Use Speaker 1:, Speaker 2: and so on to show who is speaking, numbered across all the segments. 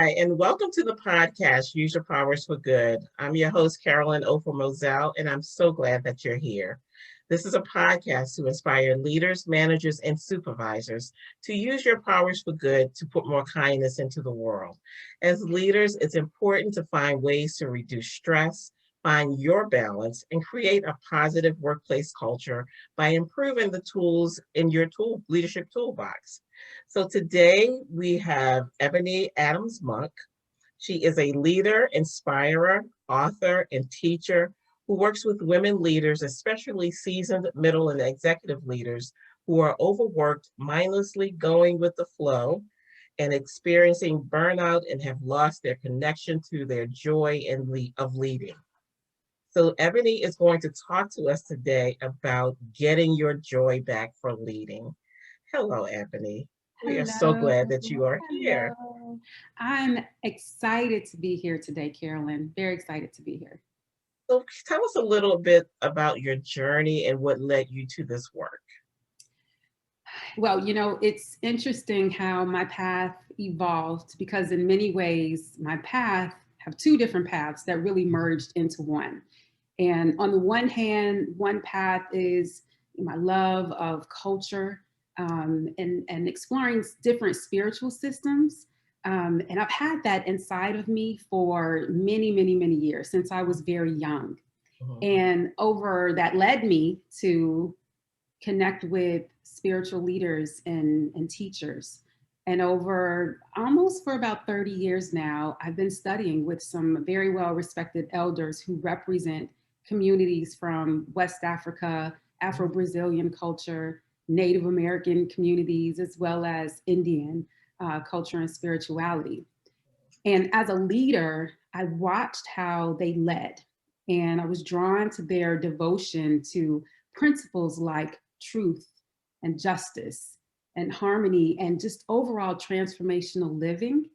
Speaker 1: Hi, and welcome to the podcast, Use Your Powers for Good. I'm your host, Carolyn Ofer-Moselle, and I'm so glad that you're here. This is a podcast to inspire leaders, managers, and supervisors to use your powers for good to put more kindness into the world. As leaders, it's important to find ways to reduce stress, find your balance, and create a positive workplace culture by improving the tools in your leadership toolbox. So today we have Eboni Adams Monk. She is a leader, inspirer, author, and teacher who works with women leaders, especially seasoned middle and executive leaders who are overworked, mindlessly going with the flow, and experiencing burnout and have lost their connection to their joy of leading. So Ebony is going to talk to us today about getting your joy back for leading. Hello, Ebony. We are so
Speaker 2: Hello,
Speaker 1: glad that you are here.
Speaker 2: hello. I'm excited to be here today, Carolyn. Very excited to be here.
Speaker 1: So tell us a little bit about your journey and what led you to this work.
Speaker 2: Well, it's interesting how my path evolved because in many ways, my path have two different paths that really merged into one. And on the one hand, one path is my love of culture and exploring different spiritual systems. And I've had that inside of me for many, many, many years since I was very young.
Speaker 1: Mhm.
Speaker 2: And over that led me to connect with spiritual leaders and teachers. And over almost for about 30 years now, I've been studying with some very well respected elders who represent communities from West Africa, Afro Brazilian culture, Native American communities, as well as Indian culture and spirituality. And as a leader, I watched how they led, and I was drawn to their devotion to principles like truth and justice and harmony and just overall transformational living.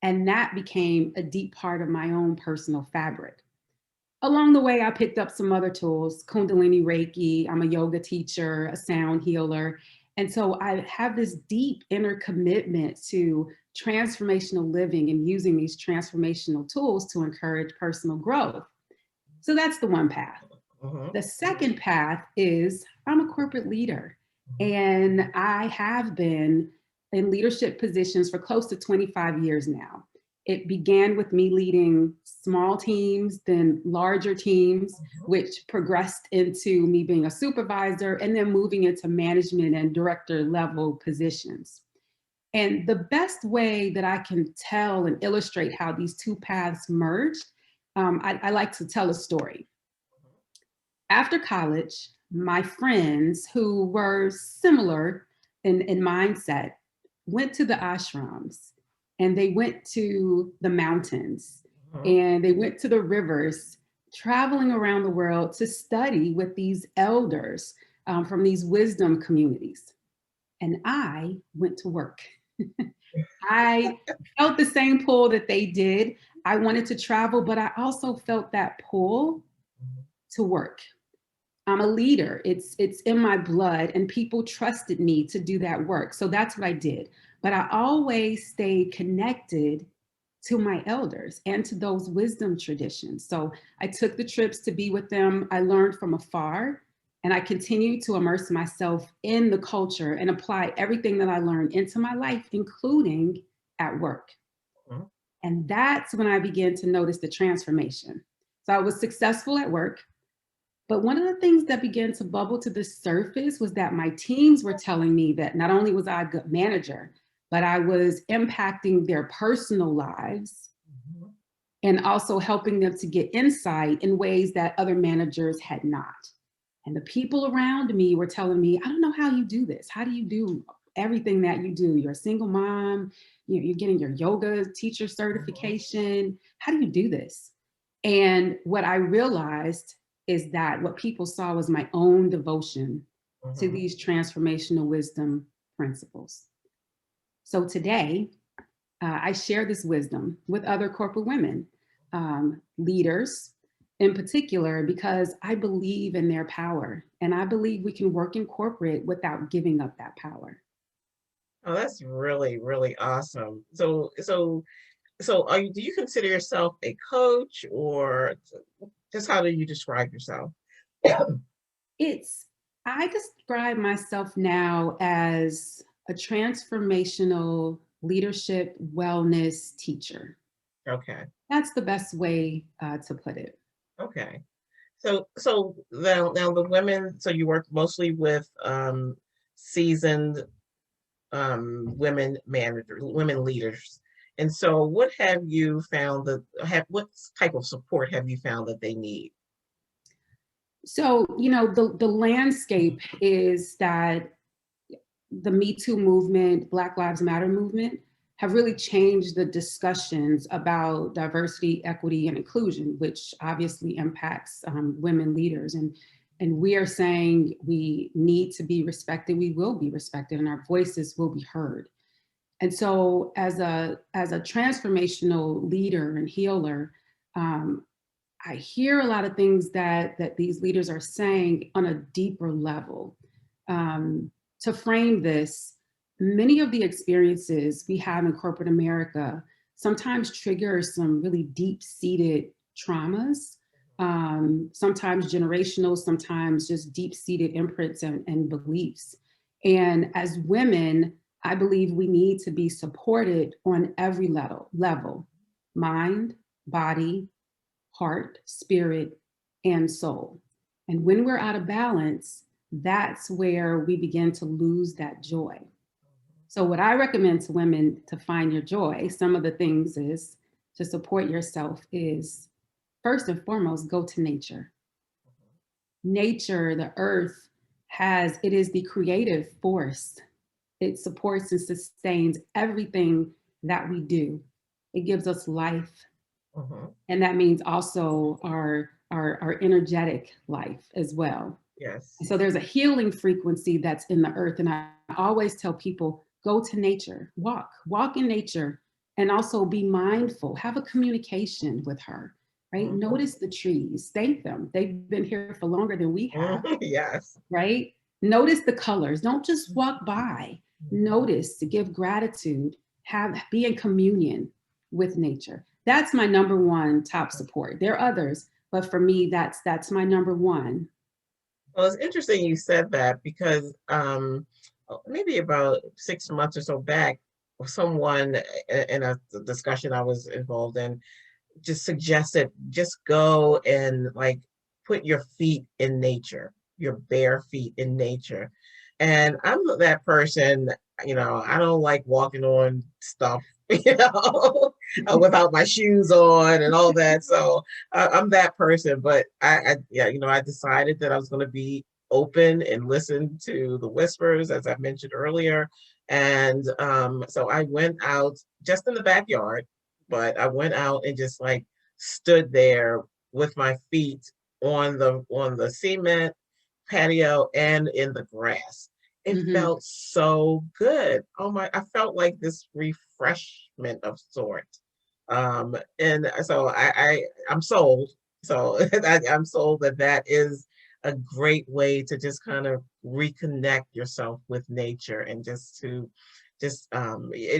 Speaker 2: And that became a deep part of my own personal fabric. Along the way, I picked up some other tools, Kundalini Reiki. I'm a yoga teacher, a sound healer. And so I have this deep inner commitment to transformational living and using these transformational tools to encourage personal growth. So that's the one path.
Speaker 1: Mhm.
Speaker 2: The second path is I'm a corporate leader, and I have been in leadership positions for close to 25 years now. It began with me leading small teams, then larger teams, which progressed into me being a supervisor and then moving into management and director level positions. And the best way that I can tell and illustrate how these two paths merged, I like to tell a story. After college, my friends who were similar in mindset went to the ashrams and they went to the mountains
Speaker 1: Mhm.
Speaker 2: and they went to the rivers, traveling around the world to study with these elders from these wisdom communities. And I went to work. I felt the same pull that they did. I wanted to travel, but I also felt that pull to work. I'm a leader. It's in my blood, and people trusted me to do that work. So that's what I did. But I always stayed connected to my elders and to those wisdom traditions. So I took the trips to be with them. I learned from afar, and I continued to immerse myself in the culture and apply everything that I learned into my life, including at work.
Speaker 1: Mhm.
Speaker 2: And that's when I began to notice the transformation. So I was successful at work. But one of the things that began to bubble to the surface was that my teams were telling me that not only was I a good manager, but I was impacting their personal lives
Speaker 1: Mhm.
Speaker 2: and also helping them to get insight in ways that other managers had not. And the people around me were telling me, I don't know how you do this. How do you do everything that you do? You're a single mom, you're getting your yoga teacher
Speaker 1: Mhm.
Speaker 2: certification. How do you do this? And what I realized is that what people saw was my own devotion to
Speaker 1: Mhm.
Speaker 2: these transformational wisdom principles. So today, I share this wisdom with other corporate women, leaders in particular, because I believe in their power and I believe we can work in corporate without giving up that power.
Speaker 1: Oh, that's really, really awesome. so do you consider yourself a coach, or just how do you describe yourself?
Speaker 2: It's, I describe myself now as a transformational leadership wellness teacher.
Speaker 1: Okay.
Speaker 2: That's the best way to put it.
Speaker 1: Okay. So now the women, so you work mostly with seasoned women leaders. And so what have you found what type of support have you found that they need?
Speaker 2: So, the landscape is that the Me Too movement, Black Lives Matter movement, have really changed the discussions about diversity, equity, and inclusion, which obviously impacts women leaders. And we are saying we need to be respected. We will be respected, and our voices will be heard. And so, as a transformational leader and healer, um, I hear a lot of things that these leaders are saying on a deeper level. Um, to frame this, many of the experiences we have in corporate America sometimes trigger some really deep-seated traumas, sometimes generational, sometimes just deep-seated imprints and beliefs. And as women, I believe we need to be supported on every level, mind, body, heart, spirit, and soul. And when we're out of balance, that's where we begin to lose that joy. So, what I recommend to women to find your joy, some of the things is to support yourself is first and foremost, go to nature. Nature, the earth, it is the creative force. It supports and sustains everything that we do. It gives us life,
Speaker 1: Mhm.
Speaker 2: and that means also our energetic life as well.
Speaker 1: Yes.
Speaker 2: And so there's a healing frequency that's in the earth, and I always tell people, go to nature, walk in nature, and also be mindful, have a communication with her, right?
Speaker 1: Mhm.
Speaker 2: Notice the trees, thank them, they've been here for longer than we have,
Speaker 1: Mhm. Yes.
Speaker 2: right? Notice the colors, don't just walk by,
Speaker 1: Mhm.
Speaker 2: notice, to give gratitude, be in communion with nature. That's my number one top support. There are others, but for me, that's my number one.
Speaker 1: Well, it's interesting you said that because maybe about 6 months or so back, someone in a discussion I was involved in just suggested just go and like put your feet in nature, your bare feet in nature. And I'm that person, I don't like walking on stuff, without my shoes on and all that. So I'm that person. But yeah, I decided that I was going to be open and listen to the whispers, as I mentioned earlier. And so I went out just in the backyard, but I went out and just like stood there with my feet on the cement patio and in the grass. It
Speaker 2: Mhm.
Speaker 1: felt so good. Oh my, I felt like this refreshment of sort. And so I'm sold. So I'm sold that that is a great way to just kind of reconnect yourself with nature and it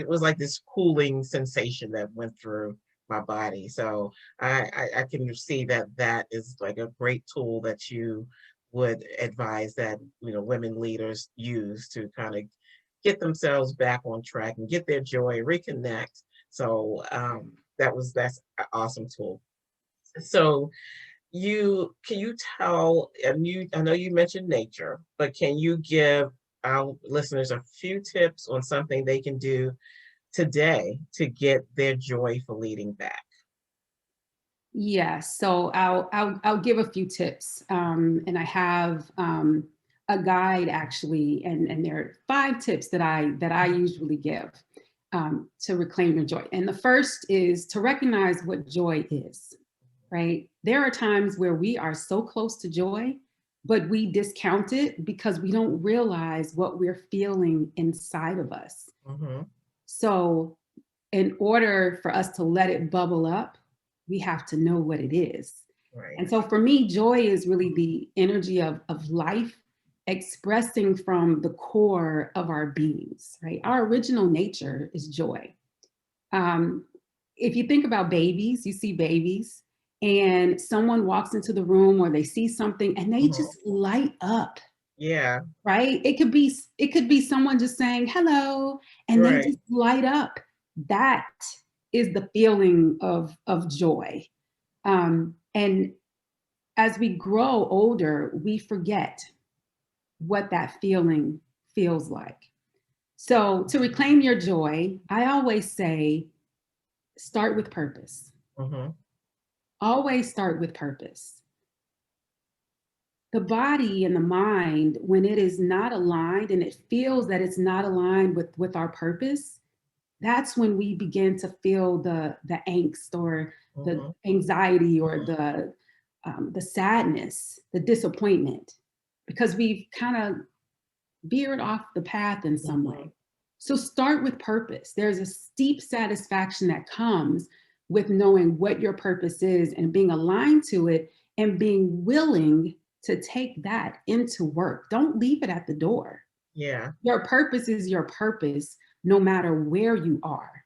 Speaker 1: was like this cooling sensation that went through my body. So I can see that that is like a great tool that you would advise that women leaders use to kind of get themselves back on track and get their joy, reconnect. So that's an awesome tool. So you tell, and I know you mentioned nature, but can you give our listeners a few tips on something they can do today to get their joy for leading back?
Speaker 2: Yes, so I'll give a few tips, and I have a guide actually, and there are 5 tips that I usually give to reclaim your joy. And the first is to recognize what joy is. Right? There are times where we are so close to joy, but we discount it because we don't realize what we're feeling inside of us.
Speaker 1: Hmm.
Speaker 2: So, in order for us to let it bubble up, we have to know what it is.
Speaker 1: Right.
Speaker 2: And so, for me, joy is really the energy of life expressing from the core of our beings, right? Our original nature is joy. Um, if you think about babies, you see babies and someone walks into the room or they see something and they
Speaker 1: Mhm.
Speaker 2: just light up,
Speaker 1: Yeah,
Speaker 2: right? It could be someone just saying hello and they
Speaker 1: right.
Speaker 2: just light up. That is the feeling of joy. And as we grow older, we forget what that feeling feels like. So to reclaim your joy, I always say start with purpose.
Speaker 1: Mhm.
Speaker 2: Always start with purpose. The body and the mind, when it is not aligned and it feels that it's not aligned with our purpose, that's when we begin to feel the angst or the
Speaker 1: Mhm.
Speaker 2: anxiety or the sadness, the disappointment, because we've kind of veered off the path in some
Speaker 1: Mhm.
Speaker 2: way. So start with purpose. There's a steep satisfaction that comes with knowing what your purpose is and being aligned to it and being willing to take that into work. Don't leave it at the door.
Speaker 1: Yeah,
Speaker 2: Your purpose is your purpose no matter where you are.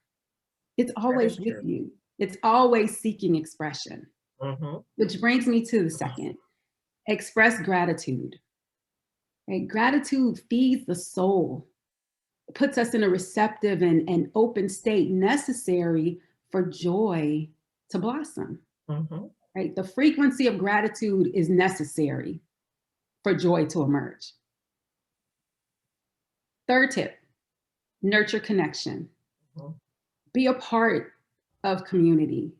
Speaker 2: It's
Speaker 1: that
Speaker 2: always
Speaker 1: is
Speaker 2: with
Speaker 1: true.
Speaker 2: you. It's always seeking expression,
Speaker 1: Mhm.
Speaker 2: which brings me to the second, express gratitude. Right? Gratitude feeds the soul, puts us in a receptive and open state necessary for joy to blossom.
Speaker 1: Mhm.
Speaker 2: Right? The frequency of gratitude is necessary for joy to emerge. Third tip, nurture connection.
Speaker 1: Mhm.
Speaker 2: Be a part of community,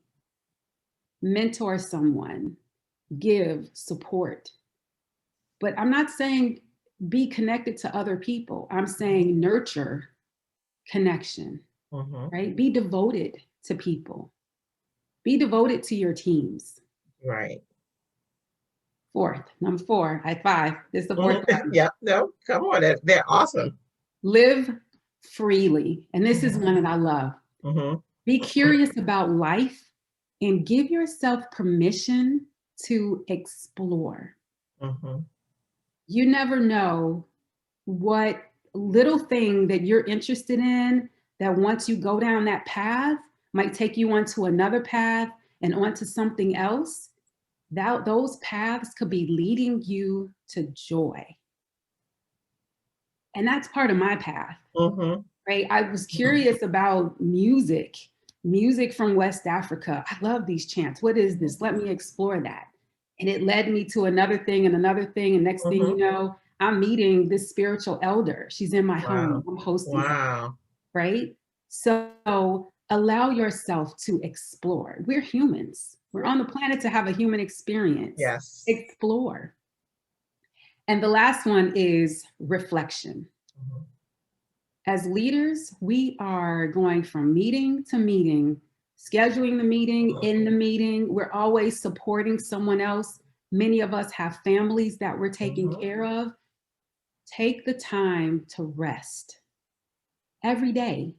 Speaker 2: mentor someone, give support. But I'm not saying be connected to other people. I'm
Speaker 1: Mhm.
Speaker 2: saying nurture connection,
Speaker 1: Mhm.
Speaker 2: right? Be devoted to people. Be devoted to your teams.
Speaker 1: Right.
Speaker 2: Fourth, number four, I five. This is the fourth
Speaker 1: Mhm.
Speaker 2: one.
Speaker 1: Yeah. No, come on. They're awesome.
Speaker 2: Live freely. And this is
Speaker 1: Mhm.
Speaker 2: one that I love.
Speaker 1: Mhm.
Speaker 2: Be curious about life and give yourself permission to explore.
Speaker 1: Mhm.
Speaker 2: You never know what little thing that you're interested in that once you go down that path might take you onto another path and onto something else. That those paths could be leading you to joy. And that's part of my path,
Speaker 1: Mhm.
Speaker 2: right? I was curious about music from West Africa. I love these chants. What is this? Let me explore that. And it led me to another thing and another thing. And next thing you
Speaker 1: Mhm.
Speaker 2: know, I'm meeting this spiritual elder. She's in my home.
Speaker 1: Wow.
Speaker 2: I'm hosting her,
Speaker 1: Wow.
Speaker 2: right? So allow yourself to explore. We're humans. We're on the planet to have a human experience.
Speaker 1: Yes.
Speaker 2: Explore. And the last one is reflection.
Speaker 1: Mhm.
Speaker 2: As leaders, we are going from meeting to meeting, scheduling the meeting, in the meeting. We're always supporting someone else. Many of us have families that we're taking
Speaker 1: Mhm.
Speaker 2: care of. Take the time to rest every day.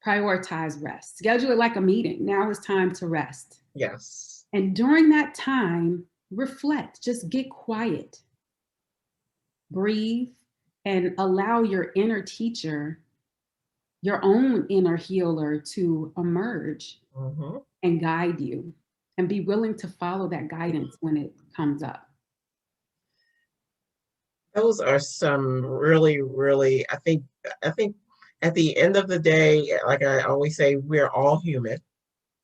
Speaker 2: Prioritize rest. Schedule it like a meeting. Now it's time to rest.
Speaker 1: Yes.
Speaker 2: And during that time, reflect. Just get quiet, breathe, and allow your inner teacher, your own inner healer to emerge
Speaker 1: Mhm.
Speaker 2: and guide you, and be willing to follow that guidance when it comes up.
Speaker 1: Those are some really, really, I think at the end of the day, like I always say, we're all human.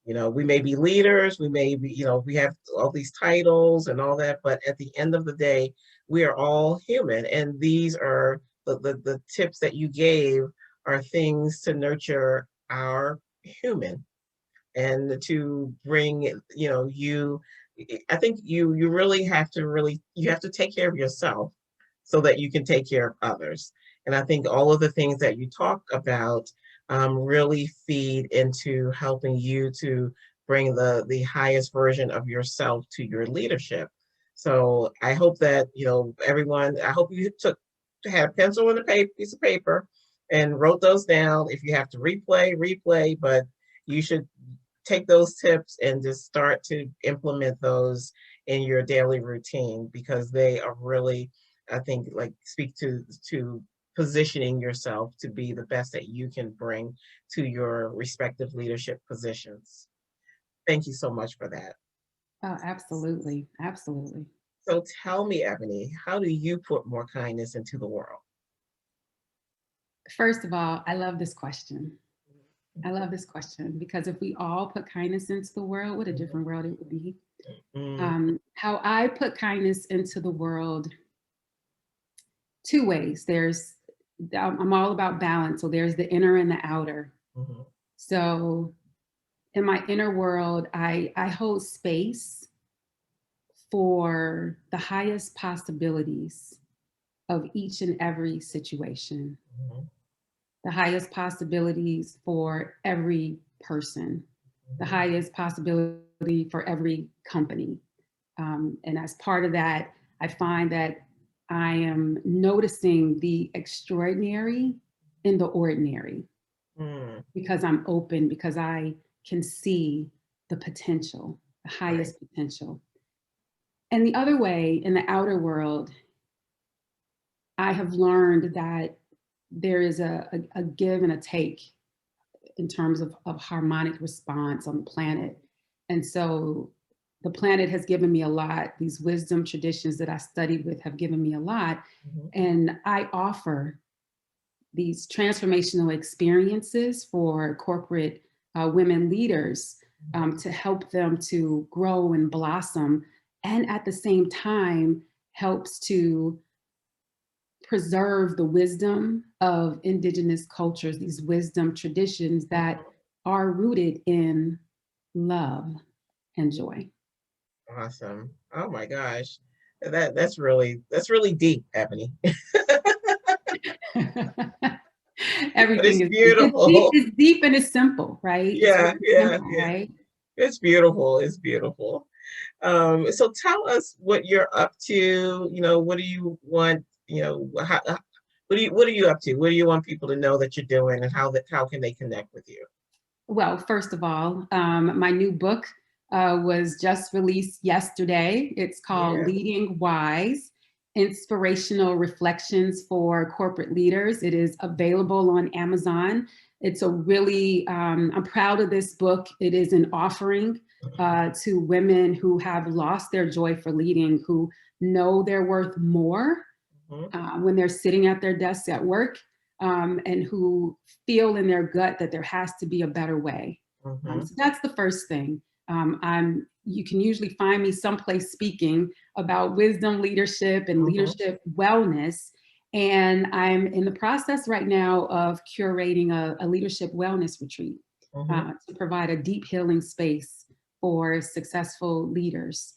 Speaker 1: You know, we may be leaders, we may be, we have all these titles and all that, but at the end of the day, we are all human. And these are the tips that you gave are things to nurture our human and to bring, I think you really have to you have to take care of yourself so that you can take care of others. And I think all of the things that you talk about really feed into helping you to bring the highest version of yourself to your leadership. So I hope that, everyone, I hope you had a pencil and a piece of paper and wrote those down. If you have to replay, but you should take those tips and just start to implement those in your daily routine because they are really, I think, like speak to positioning yourself to be the best that you can bring to your respective leadership positions. Thank you so much for that.
Speaker 2: Oh, absolutely. Absolutely.
Speaker 1: So tell me, Ebony, how do you put more kindness into the world?
Speaker 2: First of all, I love this question. I love this question because if we all put kindness into the world, what a different world it would be.
Speaker 1: Mm,
Speaker 2: How I put kindness into the world, two ways. I'm all about balance. So there's the inner and the outer.
Speaker 1: mhm,
Speaker 2: So in my inner world, I hold space for the highest possibilities of each and every situation,
Speaker 1: mhm,
Speaker 2: the highest possibilities for every person, the
Speaker 1: mhm,
Speaker 2: highest possibility for every company. And as part of that, I find that I am noticing the extraordinary in the ordinary
Speaker 1: mm,
Speaker 2: because I'm open, because I can see the potential, the
Speaker 1: right.
Speaker 2: highest potential. And the other way, in the outer world, I have learned that there is a give and a take in terms of harmonic response on the planet. And so the planet has given me a lot. These wisdom traditions that I studied with have given me a lot.
Speaker 1: Mhm,
Speaker 2: And I offer these transformational experiences for corporate women leaders
Speaker 1: mhm,
Speaker 2: to help them to grow and blossom. And at the same time, helps to preserve the wisdom of indigenous cultures, these wisdom traditions that
Speaker 1: mhm.
Speaker 2: are rooted in love and joy.
Speaker 1: Awesome. Oh my gosh. That's really deep, Ebony. But
Speaker 2: Everything
Speaker 1: it's
Speaker 2: is deep. It's deep,
Speaker 1: beautiful.
Speaker 2: it's deep and it's simple, right? It's
Speaker 1: Yeah,
Speaker 2: very
Speaker 1: yeah,
Speaker 2: simple,
Speaker 1: yeah.
Speaker 2: right?
Speaker 1: It's beautiful. It's beautiful. So tell us what you're up to. What do you want? What are you up to? What do you want people to know that you're doing, and how can they connect with you?
Speaker 2: Well, first of all, my new book was just released yesterday. It's called
Speaker 1: Yeah.
Speaker 2: Leading Wise: Inspirational Reflections for Corporate Leaders. It is available on Amazon. It's a really, I'm proud of this book. It is an offering to women who have lost their joy for leading, who know they're worth more
Speaker 1: Mhm,
Speaker 2: when they're sitting at their desks at work, and who feel in their gut that there has to be a better way.
Speaker 1: mhm,
Speaker 2: So that's the first thing. You can usually find me someplace speaking about wisdom, leadership, and
Speaker 1: mhm,
Speaker 2: leadership wellness. And I'm in the process right now of curating a leadership wellness retreat
Speaker 1: mhm,
Speaker 2: to provide a deep healing space for successful leaders,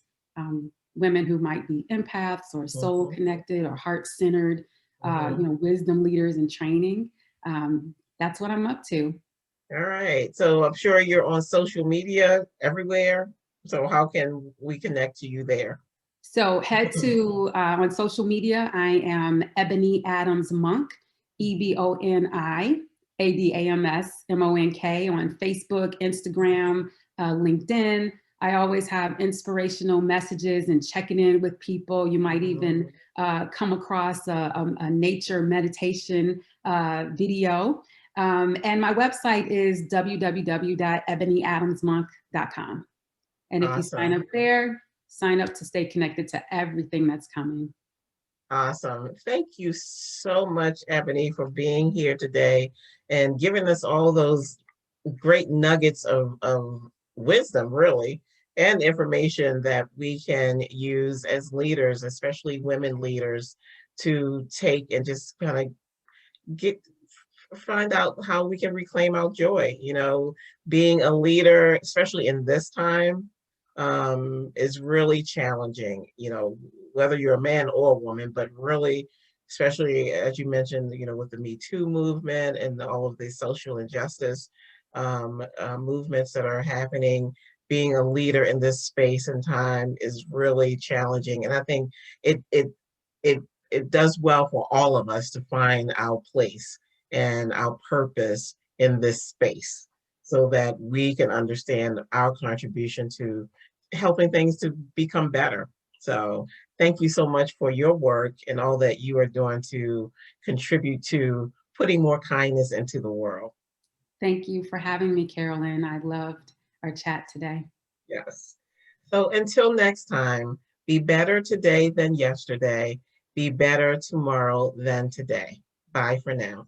Speaker 2: women who might be empaths or soul
Speaker 1: mhm.
Speaker 2: connected or heart centered,
Speaker 1: Mhm.
Speaker 2: wisdom leaders in training. That's what I'm up to.
Speaker 1: All right. So I'm sure you're on social media everywhere. So how can we connect to you there?
Speaker 2: So head to on social media. I am Eboni Adams Monk, EBONIADAMSMONK on Facebook, Instagram, LinkedIn. I always have inspirational messages and checking in with people. You might
Speaker 1: Mhm.
Speaker 2: even come across a nature meditation video. And my website is www.eboniadamsmonk.com. And if you sign
Speaker 1: Awesome.
Speaker 2: up there, sign up to stay connected to everything that's coming.
Speaker 1: Awesome. Thank you so much, Ebony, for being here today and giving us all those great nuggets of wisdom, really, and information that we can use as leaders, especially women leaders, to take and just kind of get find out how we can reclaim our joy. Being a leader, especially in this time, is really challenging, whether you're a man or a woman, but really, especially as you mentioned, with the Me Too movement and all of the social injustice movements that are happening, being a leader in this space and time is really challenging. And I think it it it it does well for all of us to find our place and our purpose in this space so that we can understand our contribution to helping things to become better. So thank you so much for your work and all that you are doing to contribute to putting more kindness into the world.
Speaker 2: Thank you for having me, Carolyn. I loved our chat today.
Speaker 1: Yes. So until next time, be better today than yesterday. Be better tomorrow than today. Bye for now.